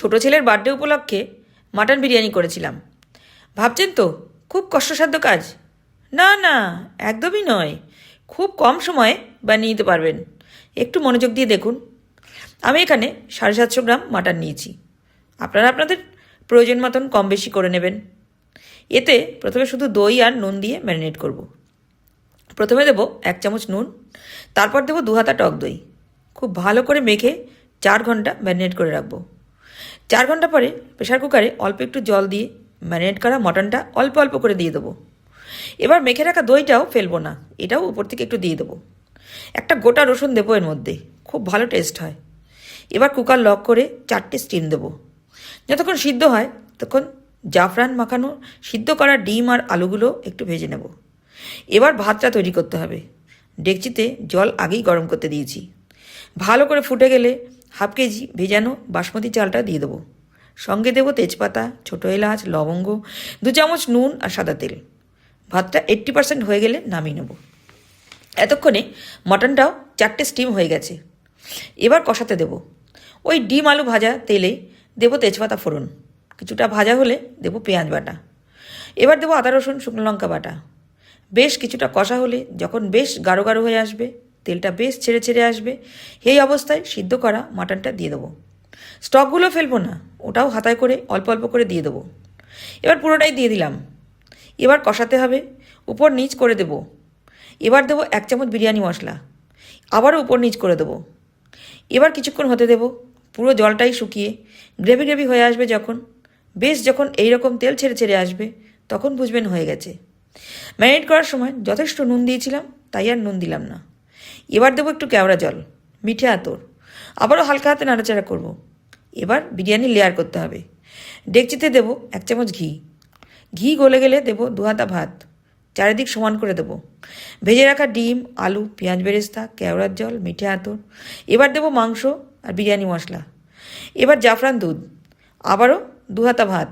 ছোট ছেলের বার্থডে উপলক্ষে মাটন বিরিয়ানি করেছিলাম। ভাবছেন তো খুব কষ্টসাধ্য কাজ? না না, একদমই নয়। খুব কম সময়ে বানিয়ে নিতে পারবেন। একটু মনোযোগ দিয়ে দেখুন। আমি এখানে 750 গ্রাম মাটন নিয়েছি। আপনারা আপনাদের প্রয়োজন মতন কম বেশি করে নেবেন। এতে প্রথমে শুধু দই আর নুন দিয়ে ম্যারিনেট করব। প্রথমে দেব 1 চামচ নুন, তারপর দেব 2 হাতা টক দই। খুব ভালো করে মেখে 4 ঘন্টা ম্যারিনেট করে রাখবো। 4 ঘন্টা পরে প্রেশার কুকারে অল্প একটু জল দিয়ে ম্যারিনেট করা মটনটা অল্প অল্প করে দিয়ে দেবো। এবার মেখে রাখা দইটাও ফেলবো না, এটাও উপর থেকে একটু দিয়ে দেবো। একটা গোটা রসুন দেবো এর মধ্যে, খুব ভালো টেস্ট হয়। এবার কুকার লক করে 4টে স্টিম দেবো। যতক্ষণ সিদ্ধ হয় তখন জাফরান মাখানো সিদ্ধ করা ডিম আর আলুগুলো একটু ভেজে নেব। এবার ভাতটা তৈরি করতে হবে। ডেকচিতে জল আগেই গরম করতে দিয়েছি। ভালো করে ফুটে গেলে হাফ কেজি ভেজানো বাসমতি চালটা দিয়ে দেবো। সঙ্গে দেবো তেজপাতা, ছোটো এলাচ, লবঙ্গ, 2 চামচ নুন আর সাদা তেল। ভাতটা 80% হয়ে গেলে নামিয়ে নেব। এতক্ষণে মটনটাও 4টে স্টিম হয়ে গেছে। এবার কষাতে দেব। ওই ডিম আলু ভাজা তেলে দেবো তেজপাতা ফোড়ন। কিছুটা ভাজা হলে দেবো পেঁয়াজ বাটা। এবার দেবো আদা রসুন শুকনো লঙ্কা বাটা। বেশ কিছুটা কষা হলে যখন বেশ গাঢ় গাঢ় হয়ে আসবে, তেলটা বেশ ছেড়ে ছেড়ে আসবে, এই অবস্থায় সিদ্ধ করা মাটনটা দিয়ে দেবো। স্টকগুলো ফেলবো না, ওটাও হাতায় করে অল্প অল্প করে দিয়ে দেবো। এবার পুরোটাই দিয়ে দিলাম। এবার কষাতে হবে, উপর নিচ করে দেব। এবার দেবো 1 চামচ বিরিয়ানি মশলা, আবারও উপর নিচ করে দেবো। এবার কিছুক্ষণ হতে দেব। পুরো জলটাই শুকিয়ে গ্রেভি গ্রেভি হয়ে আসবে যখন এইরকম তেল ছেড়ে ছেড়ে আসবে, তখন বুঝবেন হয়ে গেছে। ম্যারিনেট করার সময় যথেষ্ট নুন দিয়েছিলাম, তাই আর নুন দিলাম না। এবার দেবো একটু কেওড়া জল, মিঠে আতর। আবারও হালকা হাতে নাড়াচাড়া করব। এবার বিরিয়ানি লেয়ার করতে হবে। ডেকচিতে দেবো 1 চামচ ঘি। ঘি গলে গেলে দেবো 2 হাতা ভাত। চারিদিক সমান করে দেবো। ভেজে রাখা ডিম, আলু, পেঁয়াজ বেরেস্তা, কেওড়ার জল, মিঠে আতর। এবার দেবো মাংস আর বিরিয়ানি মশলা। এবার জাফরান দুধ। আবারও 2 হাতা ভাত।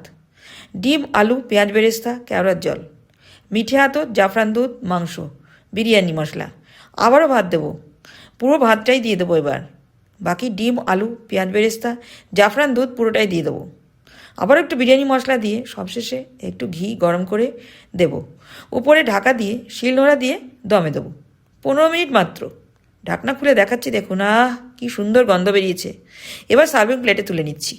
ডিম, আলু, পেঁয়াজ বেরেস্তা, কেওড়ার জল, মিঠে আতর, জাফরান দুধ, মাংস, বিরিয়ানি মশলা। আবারও ভাত দেবো। পুরো ভাতটাই দিয়ে দেবো। এবার বাকি ডিম, আলু, পেঁয়াজ বেরেস্তা, জাফরান দুধ পুরোটাই দিয়ে দেবো। আবার একটু বিরিয়ানি মশলা দিয়ে সবশেষে একটু ঘি গরম করে দেব। উপরে ঢাকা দিয়ে শিলনোড়া দিয়ে দমে দেবো। 15 মিনিট মাত্র। ঢাকনা খুলে দেখাচ্ছি, দেখুন, কি সুন্দর গন্ধ বেরিয়েছে। এবার সার্ভিং প্লেটে তুলে নিচ্ছি।